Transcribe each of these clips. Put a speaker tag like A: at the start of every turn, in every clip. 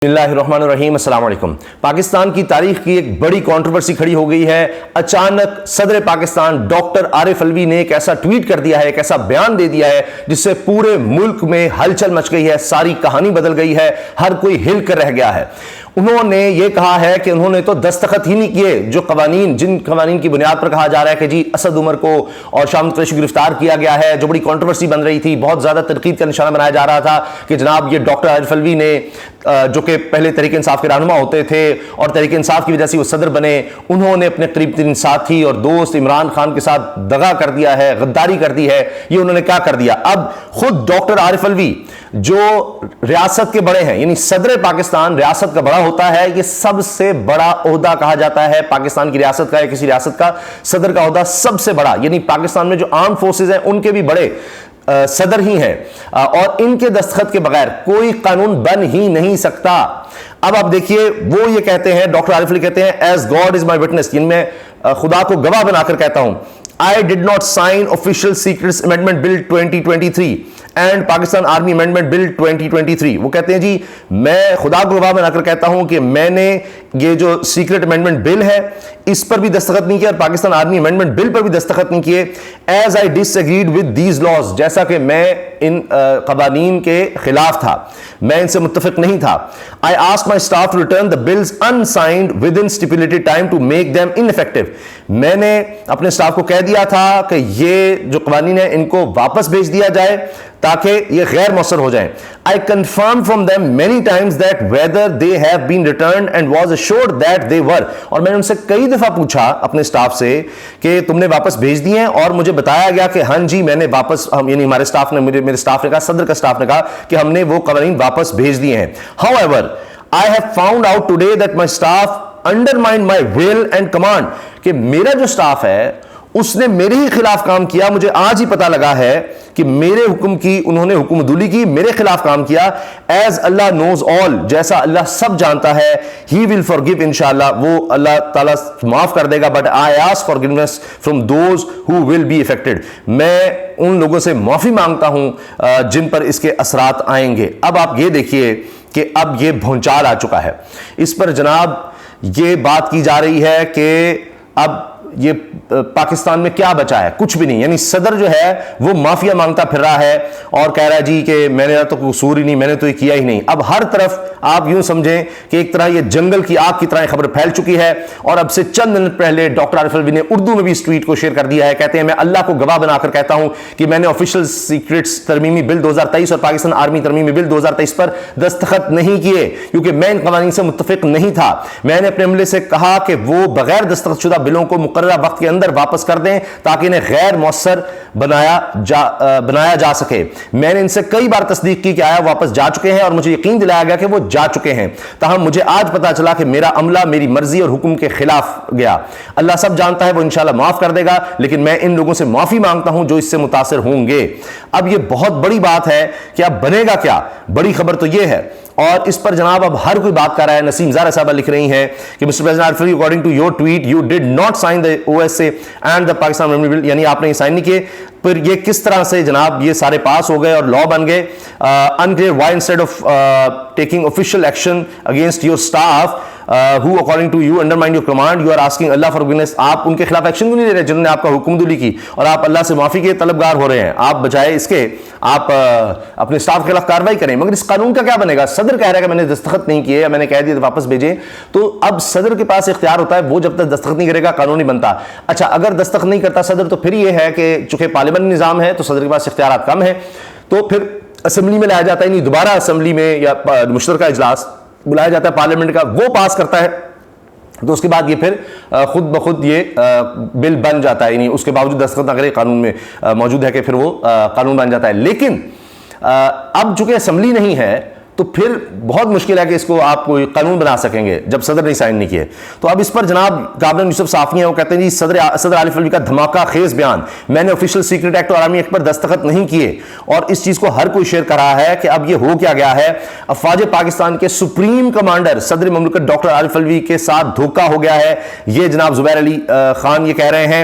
A: बिस्मिल्लाहिर्रहमानिर्रहीम, अस्सलाम वालेकुम। पाकिस्तान की तारीख की एक बड़ी कंट्रोवर्सी खड़ी हो गई है। अचानक सदर पाकिस्तान डॉक्टर आरिफ अलवी ने एक ऐसा ट्वीट कर दिया है, एक ऐसा बयान दे दिया है जिससे पूरे मुल्क में हलचल मच गई है, सारी कहानी बदल गई है, हर कोई हिल कर रह गया है। उन्होंने ये कहा है कि उन्होंने तो दस्तखत ही नहीं किए जो कवानीन, जिन कवानीन की बुनियाद पर कहा जा रहा है कि जी असद उमर को और शाम कुरैशी को गिरफ्तार किया गया है, जो बड़ी कंट्रोवर्सी बन रही थी, बहुत ज्यादा तनकीद का निशाना बनाया जा रहा था कि जनाब ये डॉक्टर आरिफ अलवी ने जो कि पहले तहरीक इंसाफ के रहनुमा होते थे और तहरीक इंसाफ की वजह से वो सदर बने, उन्होंने अपने करीब तरीन साथी और दोस्त इमरान खान के साथ दगा कर दिया है, गद्दारी कर दी है। ये उन्होंने क्या कर दिया? अब खुद डॉक्टर आरिफ अलवी जो रियासत के बड़े हैं, यानी सदर पाकिस्तान रियासत का बड़ा होता है, ये सबसे बड़ा ओहदा कहा जाता है पाकिस्तान की रियासत का या किसी रियासत का सदर का ओहदा सबसे बड़ा, यानी पाकिस्तान में जो आर्म फोर्सेज हैं उनके भी बड़े सदर ही हैं और इनके दस्तखत के बगैर कोई कानून बन ही नहीं सकता। अब आप देखिए, वो ये कहते हैं, डॉक्टर आरिफ अलवी कहते हैं, as God is my witness, मैं खुदा को गवाह बनाकर कहता हूं, I did not sign official secrets amendment bill 2023 and Pakistan Army amendment bill 2023। वो कहते हैं जी मैं खुदा को गवाह बनाकर कहता हूं कि मैंने ये जो सीक्रेट अमेंडमेंट बिल है इस पर भी दस्तखत नहीं किया और पाकिस्तान आर्मी अमेंडमेंट बिल पर भी दस्तखत नहीं किए। As I disagreed with these laws, जैसा कि मैं इन कवानीन के खिलाफ था, मैं इनसे मुत्तफिक नहीं था। I ask my staff to return the bills unsigned within stipulated time to make them ineffective. मैंने अपने स्टाफ को कह दिया था कि ये जो कवानीन है इनको वापस भेज दिया जाए ताकि ये गैर मौसर हो जाए। I confirm from them many times that whether they have been return and was assured that they were. और मैंने उनसे कई दफा पूछा अपने स्टाफ से कि तुमने वापस भेज दिए हैं, और मुझे बताया गया कि हाँ जी मैंने वापस, यानी हमारे स्टाफ ने, मेरे स्टाफ ने कहा, सदर का स्टाफ ने कहा कि हमने वो कवानीन वापस भेज दिए हैं। However I have found out today that my staff undermine my will and command, कि मेरा जो स्टाफ है उसने मेरे ही खिलाफ काम किया। मुझे आज ही पता लगा है कि मेरे हुक्म की उन्होंने हुक्मदुली की, मेरे खिलाफ काम किया। एज अल्लाह नोज ऑल, जैसा अल्लाह सब जानता है, ही विल फॉरगिव, इंशाअल्लाह वो अल्लाह ताला माफ कर देगा। But I ask forgiveness from those who will be affected, मैं उन लोगों से माफी मांगता हूं जिन पर इसके असरात आएंगे। अब आप ये देखिए कि अब ये भूचाल आ चुका है। इस पर जनाब ये बात की जा रही है कि अब ये पाकिस्तान में क्या बचा है? कुछ भी नहीं। यानी सदर जो है वो माफिया मांगता फिर रहा है और कह रहा है जी कि मैंने तो कसूर ही नहीं, मैंने तो ये किया ही नहीं। अब हर तरफ आप यूं समझें कि एक तरह ये जंगल की आग की तरह खबर फैल चुकी है। और अब से चंद मिनट पहले डॉक्टर आरिफ अलवी ने उर्दू में भी इस ट्वीट को शेयर कर दिया है। कहते हैं, मैं अल्लाह को गवाह बनाकर कहता हूं कि मैंने ऑफिशियल सीक्रेट्स तरमीमी बिल 2023 और पाकिस्तान आर्मी तरमीमी बिल 2023 पर दस्तखत नहीं किए क्योंकि मैं इन कवानीन से मुत्तफिक नहीं था। मैंने अपने अमले से कहा कि वो बगैर दस्तखतशुदा बिलों को मुकर्ररा वक्त के अंदर वापस कर दें ताकि इन्हें गैर मौसर बनाया जा सके। मैंने इनसे कई बार तस्दीक की कि आया वापस जा चुके हैं और मुझे यकीन दिलाया गया कि वो जा चुके हैं। ताहम मुझे आज पता चला कि मेरा अमला मेरी मर्जी और हुक्म के खिलाफ गया। अल्लाह सब जानता है, वो इंशाल्लाह माफ कर देगा, लेकिन मैं इन लोगों से माफी मांगता हूं जो इससे मुतासिर होंगे। अब यह बहुत बड़ी बात है कि अब बनेगा क्या? बड़ी खबर तो यह है, और इस पर जनाब अब हर कोई बात कर रहा है। नसीम ज़ारा साहबा लिख रही हैं कि mister president Arif Alvi, according to your tweet you did not sign the OSA and the Pakistan amendment bill, यानी आपने साइन नहीं किए। फिर ये किस तरह से जनाब ये सारे पास हो गए और लॉ बन गए? Unclear why instead of taking official action against your staff who according to you undermine your command you are asking Allah forgiveness। आप उनके खिलाफ एक्शन क्यों नहीं ले रहे जिन्होंने आपका हुक्मदुली की, और आप अल्लाह से माफी के तलबगार हो रहे हैं? आप बजाय इसके आप अपने स्टाफ के खिलाफ कार्रवाई करें। मगर इस कानून का क्या बनेगा? सदर कह रहा है कि मैंने दस्तखत नहीं किए या मैंने कह दिया तो वापस भेजें, तो अब सदर के पास इख्तियार होता है, वो जब तक दस्तखत नहीं करेगा कानून नहीं बनता। अच्छा, अगर दस्तखत नहीं करता सदर तो फिर यह है कि चूंकि पार्लियामेंट निजाम है तो सदर के पास इख्तियार कम है, तो फिर असेंबली में लाया जाता है, नहीं दोबारा असेंबली में या मुश्तरका इजलास बुलाया जाता है पार्लियामेंट का, वो पास करता है, तो उसके बाद ये फिर खुद ब खुद ये बिल बन जाता है। यानी उसके बावजूद दस्तखत ना करे, कानून में मौजूद है कि फिर वो कानून बन जाता है। लेकिन अब चूंकि असेंबली नहीं है तो फिर बहुत मुश्किल है कि इसको आप कोई कानून बना सकेंगे जब सदर ने साइन नहीं किए। तो अब इस पर जनाब काबिल यूसुफ साफी हैं, वो कहते हैं जी सदर आरिफ अलवी का धमाका खेज बयान, मैंने ऑफिशियल सीक्रेट एक्ट और आर्मी एक्ट पर दस्तखत नहीं किए, और इस चीज को हर कोई शेयर कर रहा है कि अब ये हो क्या गया है। अफवाज पाकिस्तान के सुप्रीम कमांडर सदर मुमलिकत डॉक्टर आरिफ अलवी के साथ धोखा हो गया है, ये जनाब जुबैर अली खान ये कह रहे हैं,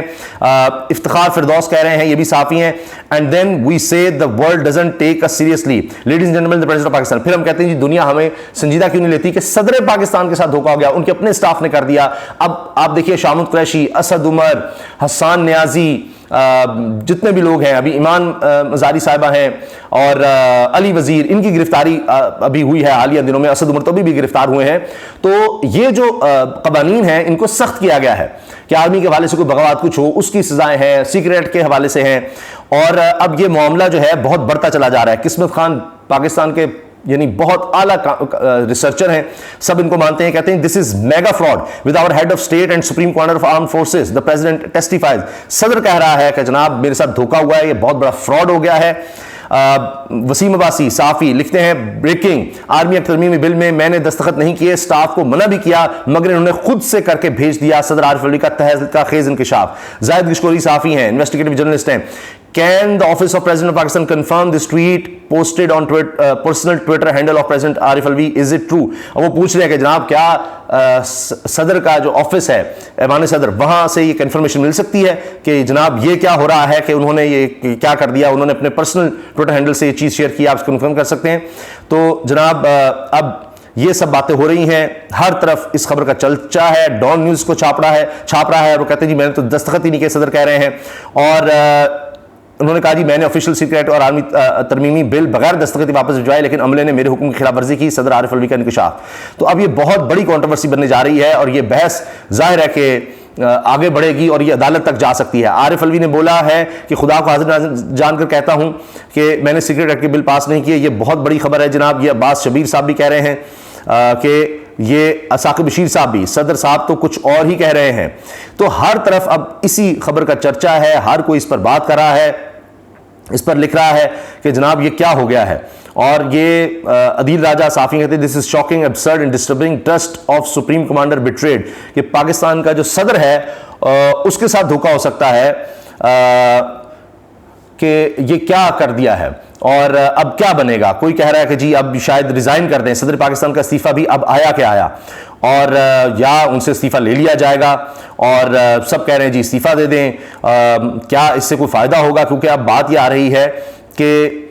A: इफ्तिखार फिरदौस कह रहे हैं, ये भी साफी हैं। And then we say the world doesn't take us seriously, ladies and gentleman the president of Pakistan. फिर हम कहते हैं जी दुनिया हमें संजीदा क्यों नहीं लेती कि सदर पाकिस्तान के साथ धोखा हो गया, उनके अपने स्टाफ ने कर दिया। अब आप देखिए शामुद कुरैशी, असद उमर, हसन नियाजी, जितने भी लोग हैं, अभी ईमान मजारी साहिबा हैं और अली वजीर, इनकी गिरफ्तारी अभी हुई है हालिया दिनों में, असद उमर तो अभी भी गिरफ्तार हुए हैं। तो ये जो कवानीन हैं इनको सख्त किया गया है कि आर्मी के हवाले से कोई बगावत कुछ हो उसकी सजाएं हैं, सीक्रेट के हवाले से हैं। और अब ये मामला जो है बहुत बढ़ता चला जा रहा है। किस्मत खान पाकिस्तान के यानी बहुत आला रिसर्चर हैं, सब इनको मानते हैं, कहते हैं this is mega fraud with our head of state and supreme commander of armed forces the president testifies. सदर कह रहा है कि जनाब मेरे साथ धोखा हुआ है, ये बहुत बड़ा फ्रॉड हो गया है। वसीम अब्बासी साफी लिखते हैं ब्रेकिंग, आर्मी एक्ट तरमीमी बिल में मैंने दस्तखत नहीं किए, स्टाफ को मना भी किया मगर इन्होंने खुद से करके भेज दिया। सदर आरिफ अलवी का तहज़ का खेज इंकिशाफ। जाहिद गिशकोरी साफी हैं, इन्वेस्टिगेटिव जर्नलिस्ट हैं। Can the office of President of Pakistan confirm this tweet posted on personal Twitter handle of President Arif Alvi? Is it true? अब वो पूछ रहे हैं कि जनाब क्या सदर का जो ऑफिस है ऐवान सदर, वहां से ये कंफर्मेशन मिल सकती है कि जनाब ये क्या हो रहा है कि उन्होंने ये क्या कर दिया, उन्होंने अपने पर्सनल ट्विटर हैंडल से ये चीज़ शेयर की, आप कंफर्म कर सकते हैं? तो जनाब अब ये सब बातें हो रही हैं, हर तरफ इस खबर का चर्चा है, डॉन न्यूज़ को छाप रहा है और वो कहते हैं जी मैंने तो दस्तखत ही नहीं किए, सदर कह रहे हैं। और उन्होंने कहा जी मैंने ऑफिशियल सीक्रेट और आर्मी तरमीमी बिल बगैर दस्तखत वापस भिजवाए लेकिन अमले ने मेरे हुक्म की खिलाफवर्जी की, सदर आरिफ अलवी का इंकिशाफ। तो अब ये बहुत बड़ी कंट्रोवर्सी बनने जा रही है और ये बहस जाहिर है कि आगे बढ़ेगी और ये अदालत तक जा सकती है। आरिफ अलवी ने बोला है कि खुदा को हाजिर जानकर कहता हूं कि मैंने सीक्रेट एक्ट के बिल पास नहीं किए। ये बहुत बड़ी खबर है जनाब। ये अब्बास शबीर साहब भी कह रहे हैं कि ये साकिब बशीर साहब भी, सदर साहब तो कुछ और ही कह रहे हैं। तो हर तरफ अब इसी खबर का चर्चा है, हर कोई इस पर बात कर रहा है, इस पर लिख रहा है कि जनाब ये क्या हो गया है। और ये अदील राजा साफी कहते हैं this is shocking absurd and disturbing trust of supreme commander betrayed, कि पाकिस्तान का जो सदर है उसके साथ धोखा हो सकता है, कि ये क्या कर दिया है और अब क्या बनेगा। कोई कह रहा है कि जी अब शायद रिजाइन कर दें, सदर पाकिस्तान का इस्तीफा भी अब आया क्या आया, और या उनसे इस्तीफा ले लिया जाएगा। और सब कह रहे हैं जी इस्तीफा दे दें, क्या इससे कोई फ़ायदा होगा, क्योंकि अब बात ये आ रही है कि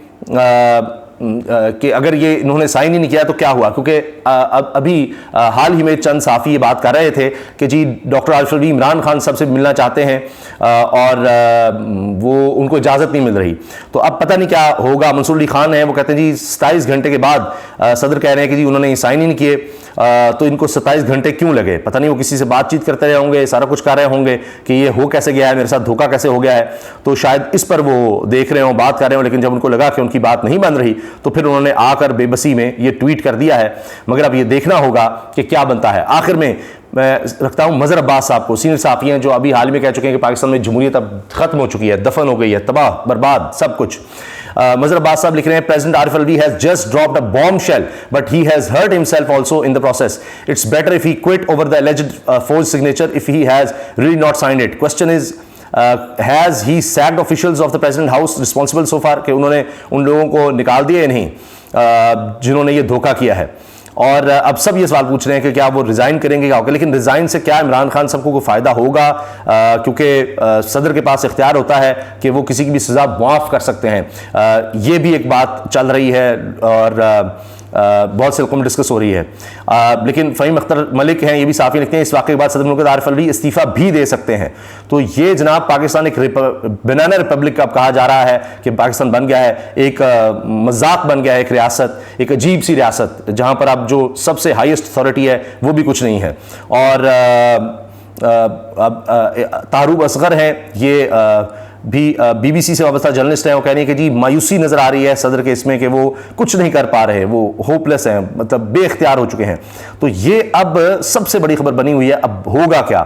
A: अगर ये इन्होंने साइन ही नहीं किया तो क्या हुआ। क्योंकि अभी हाल ही में चंद साफ़ी ये बात कर रहे थे कि जी डॉक्टर आरिफ अलवी इमरान खान साहब से मिलना चाहते हैं और वो उनको इजाज़त नहीं मिल रही। तो अब पता नहीं क्या होगा। मंसूर अली खान है, वो कहते हैं जी 27 घंटे के बाद सदर कह रहे हैं कि जी उन्होंने साइन ही नहीं किए, तो इनको 27 घंटे क्यों लगे। पता नहीं वो किसी से बातचीत करते रहे होंगे, सारा कुछ कर रहे होंगे कि ये हो कैसे गया है, मेरे साथ धोखा कैसे हो गया है। तो शायद इस पर वो देख रहे हो, बात कर रहे हो, लेकिन जब उनको लगा कि उनकी बात नहीं बन रही तो फिर उन्होंने आकर बेबसी में ये ट्वीट कर दिया है। मगर अब ये देखना होगा कि क्या बनता है। आखिर में मैं रखता हूं मजहर अब्बास साहब को, सीनियर साफ़ी हैं जो अभी हाल में कह चुके हैं कि पाकिस्तान में जमहूरियत अब खत्म हो चुकी है, दफन हो गई है, तबाह बर्बाद सब कुछ। मजहर अब्बास साहब लिख रहे हैं president Arif Alvi has just dropped a bomb shell but he has hurt himself also in the process. It's better if he quit over the alleged force signature if he has really not signed it. Question is has he sacked officials of the president house responsible so far, कि उन्होंने उन लोगों को निकाल दिया या नहीं जिन्होंने ये धोखा किया है। और अब सब ये सवाल पूछ रहे हैं कि क्या वो रिज़ाइन करेंगे, क्या होगा। लेकिन रिज़ाइन से क्या इमरान खान सबको कोई फ़ायदा होगा, क्योंकि सदर के पास इख्तियार होता है कि वो किसी की भी सज़ा मुआफ़ कर सकते हैं। ये भी एक बात चल रही है और बहुत से हुक्म डिस्कस हो रही है। लेकिन फ़हीम अख्तर मलिक हैं, ये भी साफ़ी लिखते हैं इस वाक़े के बाद सदर मुल्क आरिफ अलवी इस्तीफ़ा भी दे सकते हैं। तो ये जनाब पाकिस्तान एक बनाना रिपब्लिक का कहा जा रहा है कि पाकिस्तान बन गया है, एक मजाक बन गया है, एक रियासत, एक अजीब सी रियासत जहाँ पर अब जो सबसे हाईएस्ट अथॉरिटी है वो भी कुछ नहीं है। और तारूब असगर हैं, ये भी BBC से वाबस्ता जर्नलिस्ट हैं, वो कह रही है कि जी मायूसी नज़र आ रही है सदर के इसमें कि वो कुछ नहीं कर पा रहे, वो होपलेस हैं, मतलब बेख्तियार हो चुके हैं। तो ये अब सबसे बड़ी खबर बनी हुई है। अब होगा क्या,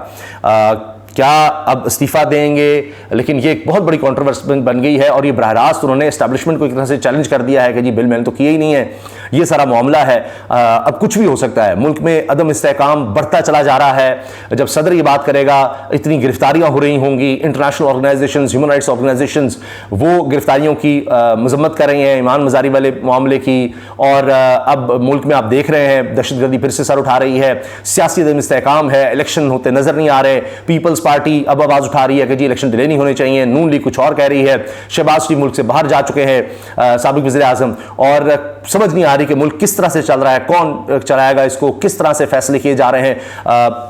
A: क्या अब इस्तीफ़ा देंगे। लेकिन ये एक बहुत बड़ी कंट्रोवर्सी बन गई है और ये बराह रास्त उन्होंने एस्टैब्लिशमेंट को एक तरह से चैलेंज कर दिया है कि जी बिल मैंने तो किया ही नहीं है, ये सारा मामला है। अब कुछ भी हो सकता है, मुल्क में अदम इस्तेहकाम बढ़ता चला जा रहा है। जब सदर ये बात करेगा, इतनी गिरफ्तारियां हो रही होंगी, international organisations, human rights organisations वो गिरफ्तारियों की मजम्मत कर रही हैं, ईमान मजारी वाले मामले की। और अब मुल्क में आप देख रहे हैं दहशतगर्दी फिर से सर उठा रही है, सियासी अदम इस्तेहकाम है, इलेक्शन होते नजर नहीं आ रहे, पीपल्स पीपल्स पार्टी अब आवाज उठा रही है कि जी इलेक्शन डिले नहीं होने चाहिए, नून लीग कुछ और कह रही है, शहबाज शरीफ मुल्क से बाहर जा चुके हैं साबिक वज़ीर आज़म, और समझ नहीं आ रही कि मुल्क किस तरह से चल रहा है, कौन चलाएगा इसको, किस तरह से फैसले किए जा रहे हैं।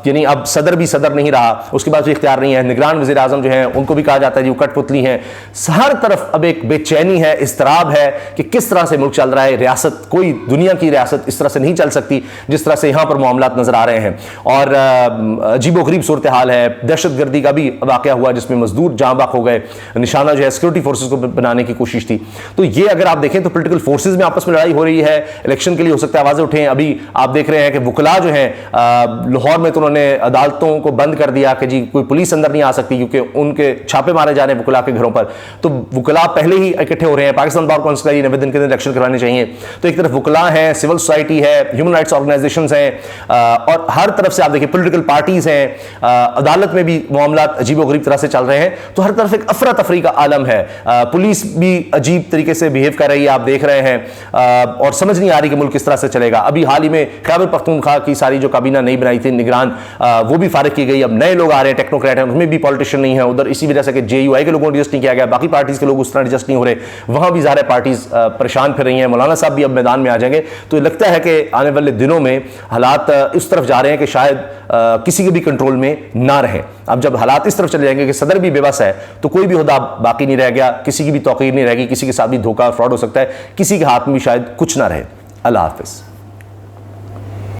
A: यानी अब सदर भी सदर नहीं रहा, उसके बाद भी इख्तियार नहीं है, निगरान वज़ीर आज़म जो है उनको भी कहा जाता है जी वो कठपुतली हैं। हर तरफ अब एक बेचैनी है, इज़्तिराब है कि किस तरह से मुल्क चल रहा है। रियासत, कोई दुनिया की रियासत इस तरह से नहीं चल सकती जिस तरह से यहाँ पर मामलात नजर आ रहे हैं। और अजीबोगरीब सूरत हाल है। दहशतगर्दी का भी वाक़या हुआ जिसमें मजदूर जहाँ बाक हो गए, निशाना जो है सिक्योरिटी फोर्सेज को बनाने की कोशिश थी। तो ये अगर आप देखें तो पोलिटिकल फोर्सेज में आपस में लड़ाई हो रही है, इलेक्शन के लिए हो सकता है आवाजें उठें। अभी आप देख रहे हैं कि वकला जो हैं लाहौर में तो उन्होंने अदालतों को बंद कर दिया कि जी कोई पुलिस अंदर नहीं आ सकती क्योंकि उनके छापे मारे जा रहे हैं वकला के घरों पर। तो वकला पहले ही इकट्ठे हो रहे हैं। पाकिस्तान बार काउंसिल का 90 दिन के अंदर इलेक्शन करवाने चाहिए। तो एक तरफ वकला हैं, सिविल सोसाइटी है, ह्यूमन राइट्स ऑर्गेनाइजेशंस हैं, और हर तरफ से आप देखिए पॉलिटिकल पार्टीज हैं, अदालत में भी मामला अजीबोगरीब तरह से चल रहे हैं। तो हर तरफ एक अफरा तफरी का आलम है। पुलिस भी अजीब तरीके से बिहेव कर रही है, आप देख रहे हैं, और समझ नहीं आ रही कि मुल्क किस तरह से चलेगा। अभी हाल ही में खैबर पख्तूनख्वा की सारी जो काबीना नहीं बनाई थी निगरान, वो भी फारिग की गई। अब नए लोग आ रहे हैं, टेक्नोक्रेट हैं, उसमें भी पॉलिटिशियन नहीं है उधर, इसी वजह से कि JUI के लोगों को एडजस्ट नहीं किया गया, बाकी पार्टीज के लोग उस तरह एडजस्ट नहीं हो रहे, वहां भी ज़ाहिर पार्टीज परेशान फिर रही हैं। मौलाना साहब भी अब मैदान में आ जाएंगे। तो लगता है कि आने वाले दिनों में हालात इस तरफ जा रहे हैं कि शायद किसी के भी कंट्रोल में ना रहे। अब जब हालात इस तरफ चले जाएंगे कि सदर भी बेबस है तो कोई भी ओहदा बाकी नहीं रह गया, किसी की भी तौकीर नहीं रहेगी, किसी के साथ भी धोखा फ्रॉड हो सकता है, किसी के हाथ में भी शायद कुछ ना रहे। अल्लाह हाफिज़।